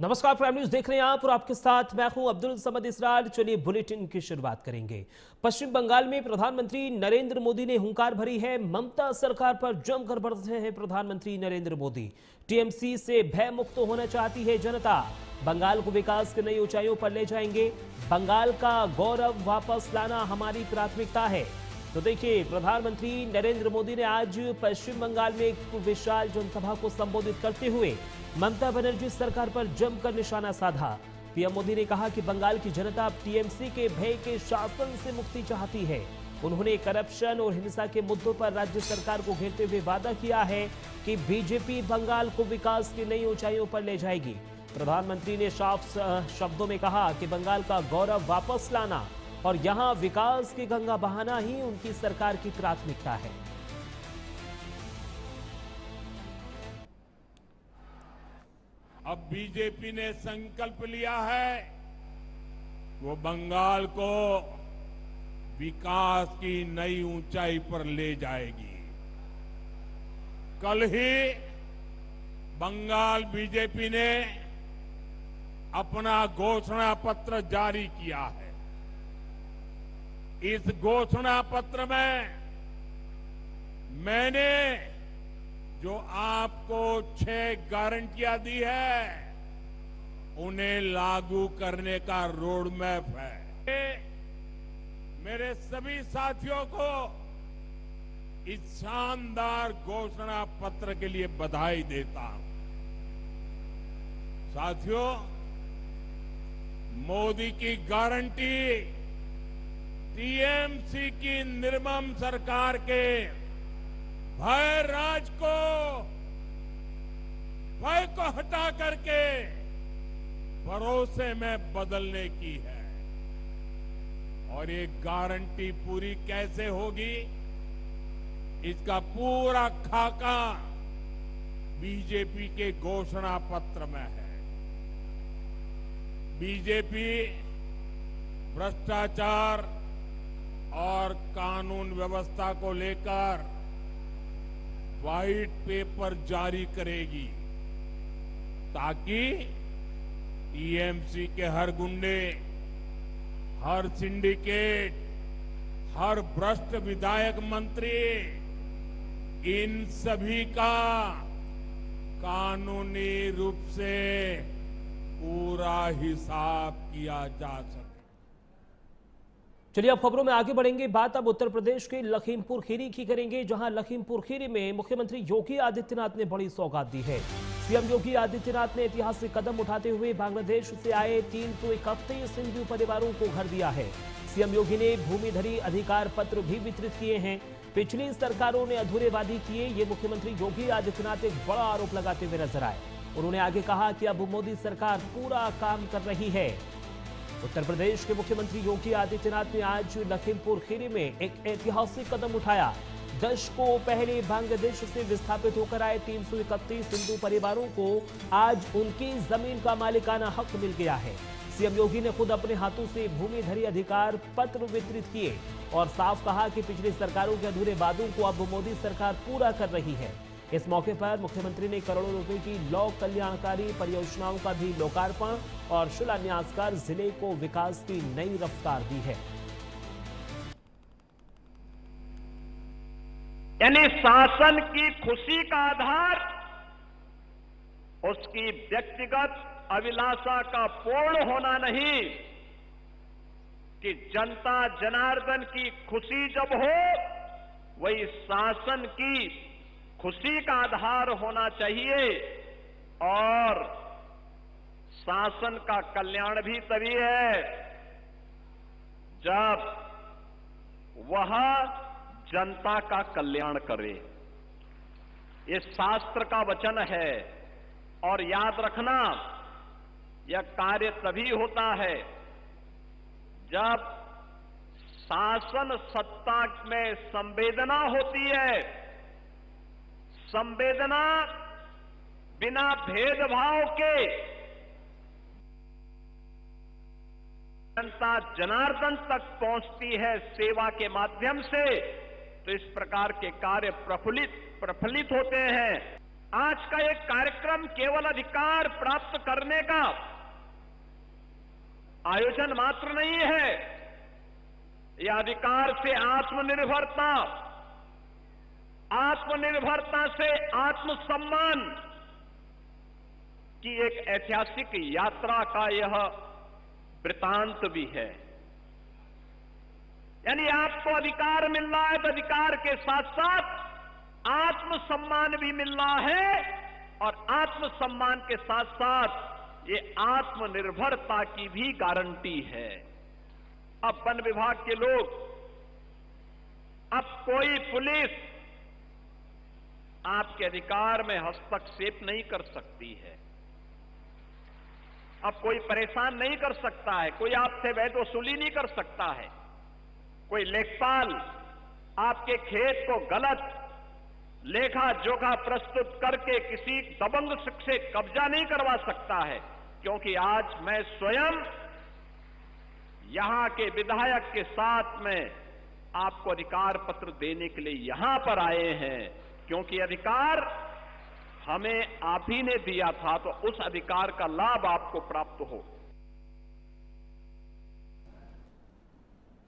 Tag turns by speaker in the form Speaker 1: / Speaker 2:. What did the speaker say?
Speaker 1: नमस्कार, prime news देख रहे हैं आप और आपके साथ मैं हूं अब्दुल समद इसरार। चलिए बुलेटिन की शुरुआत करेंगे। पश्चिम बंगाल में प्रधानमंत्री नरेंद्र मोदी ने हुंकार भरी है। ममता सरकार पर जमकर बरसे हैं प्रधानमंत्री नरेंद्र मोदी। टीएमसी से भय मुक्त होना चाहती है जनता। बंगाल को विकास की नई ऊंचाइयों पर ले जाएंगे। बंगाल का गौरव वापस लाना हमारी प्राथमिकता है। तो देखिए, प्रधानमंत्री नरेंद्र मोदी ने आज पश्चिम बंगाल में एक विशाल जनसभा को संबोधित करते हुए ममता बनर्जी सरकार पर जमकर निशाना साधा। पीएम मोदी ने कहा कि बंगाल की जनता अब टीएमसी के भय के शासन से मुक्ति चाहती है। उन्होंने करप्शन और हिंसा के मुद्दों पर राज्य सरकार को घेरते हुए वादा किया है कि बीजेपी बंगाल को विकास की नई ऊंचाइयों पर ले जाएगी। प्रधानमंत्री ने साफ शब्दों में कहा कि बंगाल का गौरव वापस लाना और यहां विकास की गंगा बहाना ही उनकी सरकार की प्राथमिकता है।
Speaker 2: अब बीजेपी ने संकल्प लिया है वो बंगाल को विकास की नई ऊंचाई पर ले जाएगी। कल ही बंगाल बीजेपी ने अपना घोषणा पत्र जारी किया है। इस घोषणा पत्र में मैंने जो आपको 6 गारंटियां दी है उन्हें लागू करने का रोड मैप है। मेरे सभी साथियों को इस शानदार घोषणा पत्र के लिए बधाई देता हूं। साथियों, मोदी की गारंटी टीएमसी की निर्मम सरकार के भय राज को भय को हटा करके भरोसे में बदलने की है। और ये गारंटी पूरी कैसे होगी, इसका पूरा खाका बीजेपी के घोषणा पत्र में है। बीजेपी भ्रष्टाचार और कानून व्यवस्था को लेकर व्हाइट पेपर जारी करेगी ताकि टीएमसी के हर गुंडे, हर सिंडिकेट, हर भ्रष्ट विधायक मंत्री, इन सभी का कानूनी रूप से पूरा हिसाब किया जा सके।
Speaker 1: चलिए अब खबरों में आगे बढ़ेंगे। बात अब उत्तर प्रदेश के लखीमपुर खीरी की करेंगे, जहां लखीमपुर खीरी में मुख्यमंत्री योगी आदित्यनाथ ने बड़ी सौगात दी है। सीएम योगी आदित्यनाथ ने ऐतिहासिक कदम उठाते हुए बांग्लादेश से आए 331 हिंदू परिवारों को घर दिया है। सीएम योगी ने भूमिधरी अधिकार पत्र भी वितरित किए हैं। पिछली सरकारों ने अधूरे वादे किए, ये मुख्यमंत्री योगी आदित्यनाथ एक बड़ा आरोप लगाते हुए नजर आए। उन्होंने आगे कहा कि अब मोदी सरकार पूरा काम कर रही है। उत्तर प्रदेश के मुख्यमंत्री योगी आदित्यनाथ ने आज लखीमपुर खीरी में एक ऐतिहासिक कदम उठाया। दशकों पहले बांग्लादेश से विस्थापित होकर आए 331 हिंदू परिवारों को आज उनकी जमीन का मालिकाना हक मिल गया है। सीएम योगी ने खुद अपने हाथों से भूमिधरी अधिकार पत्र वितरित किए और साफ कहा कि पिछली सरकारों के अधूरे वादों को अब मोदी सरकार पूरा कर रही है। इस मौके पर मुख्यमंत्री ने करोड़ों रुपए की लोक कल्याणकारी परियोजनाओं का भी लोकार्पण और शिलान्यास कर जिले को विकास की नई रफ्तार दी है।
Speaker 3: यानी शासन की खुशी का आधार उसकी व्यक्तिगत अभिलाषा का पूर्ण होना नहीं, कि जनता जनार्दन की खुशी जब हो वही शासन की खुशी का आधार होना चाहिए। और शासन का कल्याण भी तभी है जब वह जनता का कल्याण करे। ये शास्त्र का वचन है। और याद रखना, यह कार्य तभी होता है जब शासन सत्ता में संवेदना होती है। संवेदना बिना भेदभाव के जनता जनार्दन तक पहुंचती है सेवा के माध्यम से, तो इस प्रकार के कार्य प्रफुल्लित होते हैं। आज का एक कार्यक्रम केवल अधिकार प्राप्त करने का आयोजन मात्र नहीं है। यह अधिकार से आत्मनिर्भरता, आत्मनिर्भरता से आत्मसम्मान की एक ऐतिहासिक यात्रा का यह वृतांत भी है। यानी आपको अधिकार मिल रहा है तो अधिकार के साथ साथ आत्मसम्मान भी मिल रहा है, और आत्मसम्मान के साथ साथ ये आत्मनिर्भरता की भी गारंटी है। अब वन विभाग के लोग, अब कोई पुलिस आपके अधिकार में हस्तक्षेप नहीं कर सकती है। अब कोई परेशान नहीं कर सकता है, कोई आपसे वैध वसूली नहीं कर सकता है, कोई लेखपाल आपके खेत को गलत लेखा जोखा प्रस्तुत करके किसी दबंग से कब्जा नहीं करवा सकता है, क्योंकि आज मैं स्वयं यहां के विधायक के साथ में आपको अधिकार पत्र देने के लिए यहां पर आए हैं, क्योंकि अधिकार हमें आप ही ने दिया था, तो उस अधिकार का लाभ आपको प्राप्त हो।